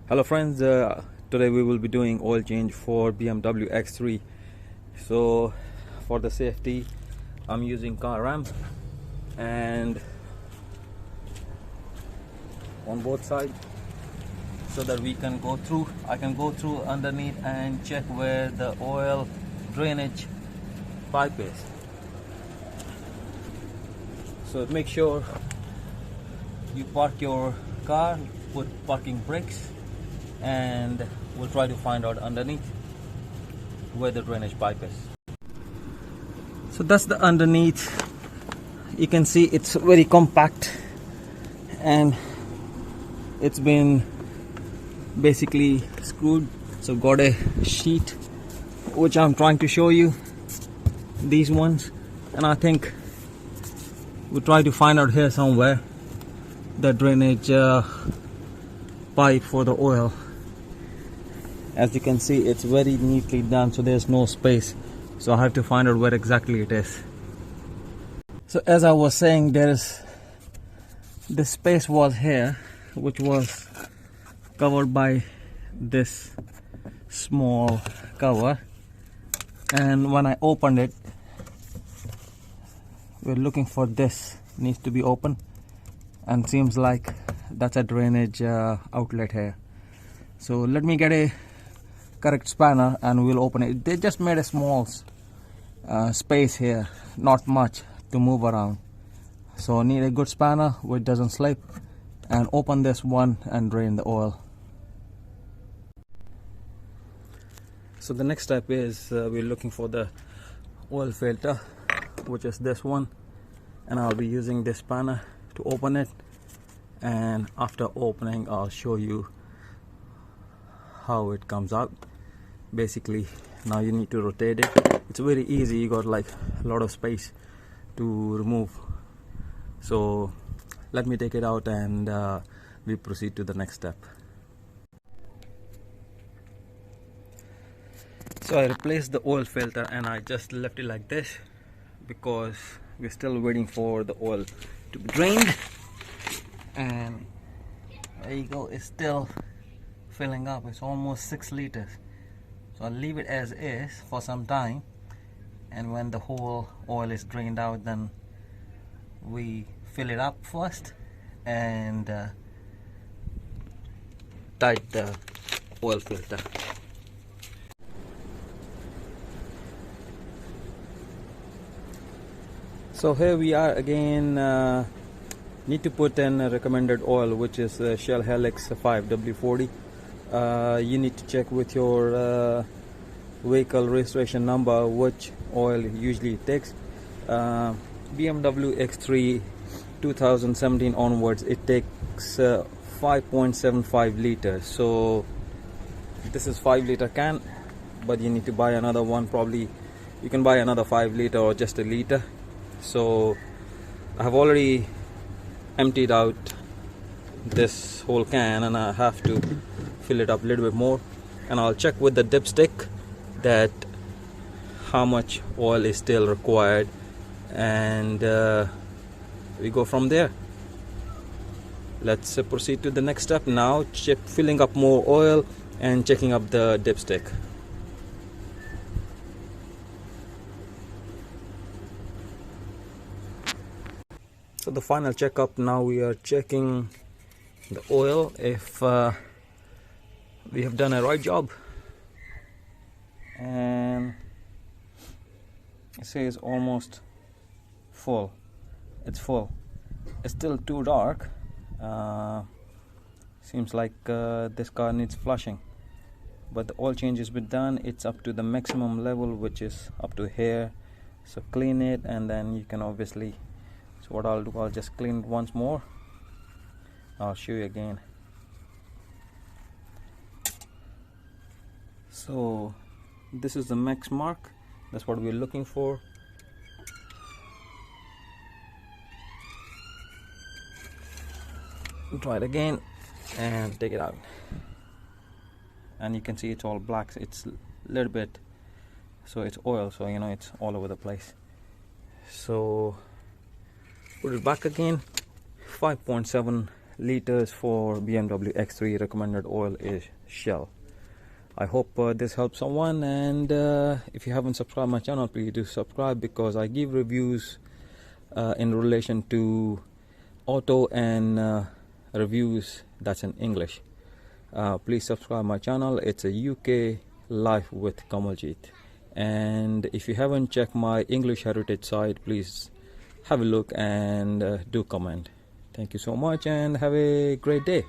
Hello friends, today we will be doing oil change for BMW X3. So for the safety I'm using car ramp and on both sides so that we can go through. I can go through underneath and check where the oil drainage pipe is. So make sure you park your car, put parking brakes, and we'll try to find out underneath where the drainage pipe is. So that's the underneath. You can see it's very compact and it's been basically screwed. So got a sheet which I'm trying to show you, these ones, and I think we'll try to find out here somewhere the drainage pipe for the oil. As you can see, it's very neatly done, so there's no space, so I have to find out where exactly it is. So as I was saying, this space was here, which was covered by this small cover, and when I opened it, we're looking for this, needs to be open, and seems like that's a drainage outlet here. So let me get a correct spanner and we'll open it. They just made a small space here, not much to move around, so I need a good spanner which doesn't slip, and open this one and drain the oil. So the next step is we're looking for the oil filter, which is this one, and I'll be using this spanner to open it, and after opening I'll show you how it comes out. Basically, now you need to rotate it. It's very easy, you got like a lot of space to remove. So let me take it out and we proceed to the next step. So I replaced the oil filter and I just left it like this because we're still waiting for the oil to be drained, and there you go, it's still filling up. It's almost 6 liters. So I'll leave it as is for some time, and when the whole oil is drained out, then we fill it up first and tight the oil filter. So here we are again. Need to put in a recommended oil, which is Shell Helix 5W40. You need to check with your vehicle registration number which oil usually takes. BMW X3 2017 onwards, it takes 5.75 liters. So this is 5-liter can, but you need to buy another one. Probably you can buy another 5-liter or just a liter. So I have already emptied out this whole can and I have to fill it up a little bit more, and I'll check with the dipstick that how much oil is still required, and we go from there. Let's proceed to the next step now, filling up more oil and checking up the dipstick. So the final checkup, now we are checking the oil if we have done a right job, and it says almost full. It's full. It's still too dark. Seems like this car needs flushing, but the oil change has been done. It's up to the maximum level, which is up to here. So clean it, and then you can obviously, so what I'll do, I'll just clean it once more. I'll show you again. So this is the max mark, that's what we're looking for. Try it again and take it out, and you can see it's all black. It's a little bit, so it's oil, so you know it's all over the place. So put it back again. 5.7 liters for BMW X3. Recommended oil is Shell. I hope this helps someone, and if you haven't subscribed my channel, please do subscribe, because I give reviews in relation to auto and reviews that's in English. Please subscribe my channel. It's a UK Life with Kamaljeet. And if you haven't checked my English heritage site, please have a look and do comment. Thank you so much, and have a great day.